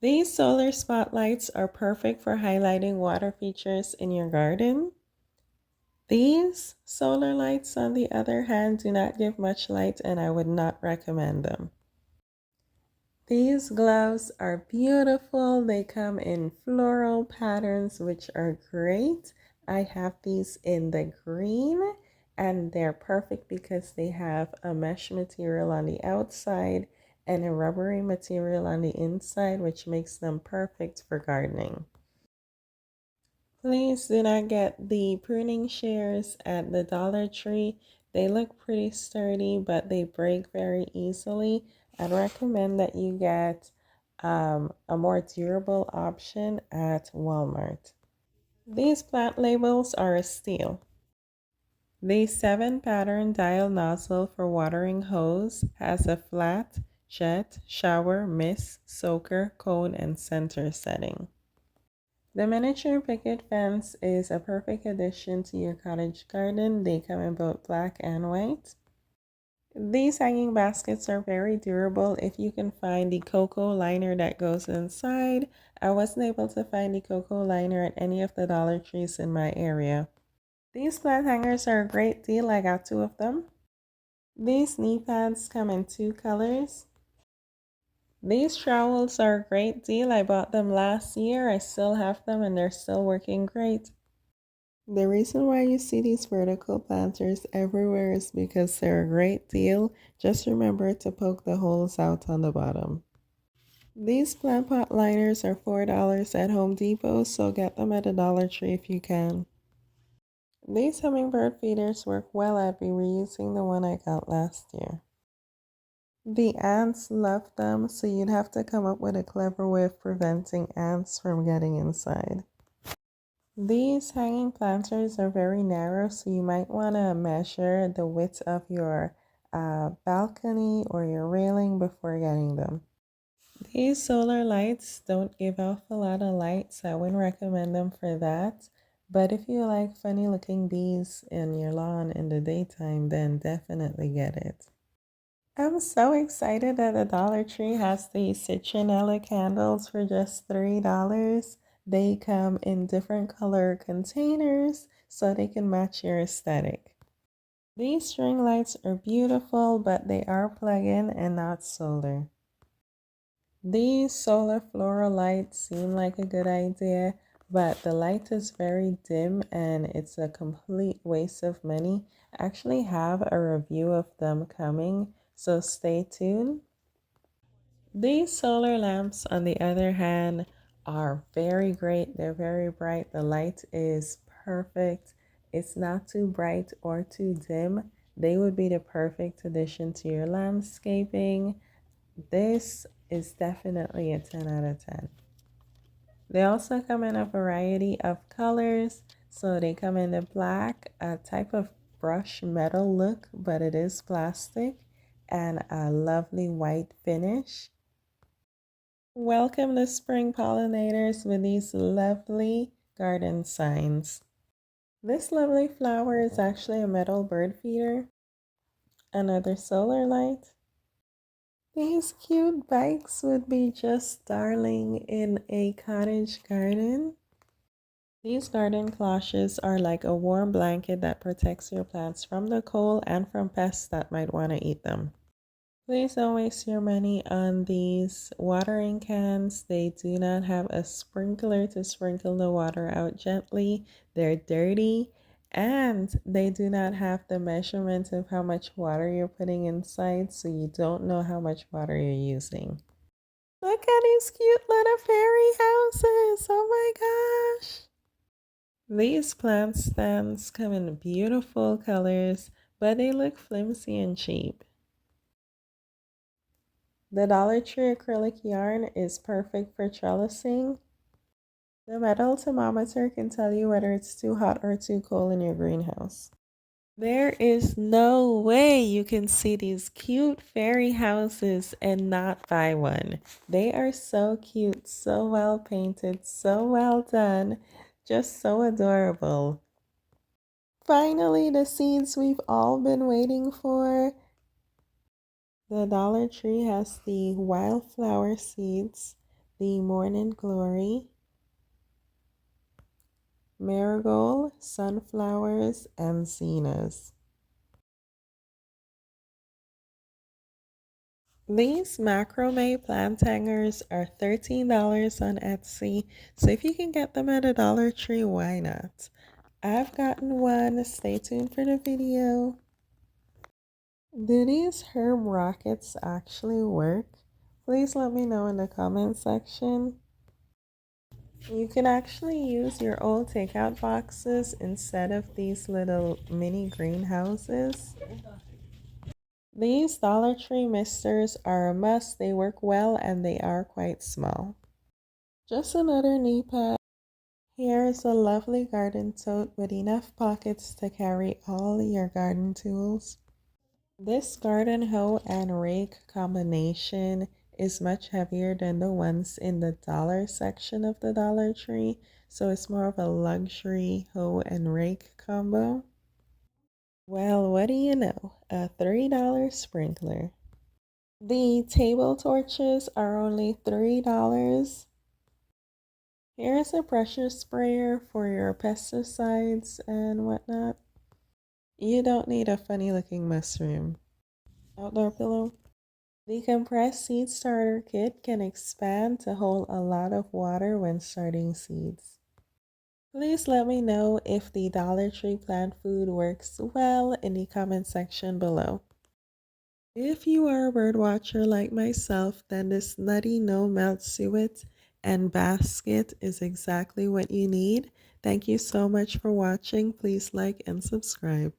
These solar spotlights are perfect for highlighting water features in your garden. These solar lights, on the other hand, do not give much light and I would not recommend them. These gloves are beautiful. They come in floral patterns, which are great. I have these in the green and they're perfect because they have a mesh material on the outside and a rubbery material on the inside, which makes them perfect for gardening. Please do not get the pruning shears at the Dollar Tree. They look pretty sturdy, but they break very easily. I'd recommend that you get a more durable option at Walmart. These plant labels are a steal. The 7 pattern dial nozzle for watering hose has a flat, jet, shower, mist, soaker, cone, and center setting. The miniature picket fence is a perfect addition to your cottage garden. They come in both black and white. These hanging baskets are very durable if you can find the cocoa liner that goes inside. I wasn't able to find the cocoa liner at any of the Dollar Trees in my area. These plant hangers are a great deal. I got 2 of them. These knee pads come in 2 colors. These trowels are a great deal. I bought them last year. I still have them and they're still working great. The reason why you see these vertical planters everywhere is because they're a great deal. Just remember to poke the holes out on the bottom. These plant pot liners are $4 at Home Depot, so get them at a Dollar Tree if you can. These hummingbird feeders work well. I'd be reusing the one I got last year. The ants love them, so you'd have to come up with a clever way of preventing ants from getting inside. These hanging planters are very narrow, so you might want to measure the width of your balcony or your railing before getting them. These solar lights don't give off a lot of light, so I wouldn't recommend them for that. But if you like funny looking bees in your lawn in the daytime, then definitely get it. I'm so excited that the Dollar Tree has these citronella candles for just $3. They come in different color containers so they can match your aesthetic. These string lights are beautiful, but they are plug-in and not solar. These solar floral lights seem like a good idea, but the light is very dim and it's a complete waste of money. I actually have a review of them coming, so stay tuned. These solar lamps, on the other hand, are very great. They're very bright. The light is perfect. It's not too bright or too dim. They would be the perfect addition to your landscaping. This is definitely a 10 out of 10. They also come in a variety of colors. So they come in the black, a type of brush metal look, but it is plastic, and a lovely white finish. Welcome the spring pollinators with these lovely garden signs. This lovely flower is actually a metal bird feeder. Another solar light. These cute bikes would be just darling in a cottage garden. These garden cloches are like a warm blanket that protects your plants from the cold and from pests that might want to eat them. Please don't waste your money on these watering cans. They do not have a sprinkler to sprinkle the water out gently. They're dirty and they do not have the measurement of how much water you're putting inside, so you don't know how much water you're using. Look at these cute little fairy houses. Oh my gosh. These plant stands come in beautiful colors, but they look flimsy and cheap. The Dollar Tree acrylic yarn is perfect for trellising. The metal thermometer can tell you whether it's too hot or too cold in your greenhouse. There is no way you can see these cute fairy houses and not buy one. They are so cute, so well painted, so well done, just so adorable. Finally, the seeds we've all been waiting for. The Dollar Tree has the wildflower seeds. the Morning Glory, marigold, sunflowers, and zinnias. These macrame plant hangers are $13 on Etsy, so if you can get them at a Dollar Tree, why not? I've gotten one. Stay tuned for the video. Do these herb rockets actually work? Please let me know in the comment section. You can actually use your old takeout boxes instead of these little mini greenhouses. These Dollar Tree misters are a must. They work well and they are quite small. Just another knee pad. Here is a lovely garden tote with enough pockets to carry all your garden tools. This garden hoe and rake combination is much heavier than the ones in the dollar section of the Dollar Tree, so it's more of a luxury hoe and rake combo. Well, what do you know? A $3 sprinkler. The table torches are only $3. Here's a pressure sprayer for your pesticides and whatnot. You don't need a funny looking mushroom. Outdoor pillow. The compressed seed starter kit can expand to hold a lot of water when starting seeds. Please let me know if the Dollar Tree plant food works well in the comment section below. If you are a bird watcher like myself, then this nutty no-melt suet and basket is exactly what you need. Thank you so much for watching. Please like and subscribe.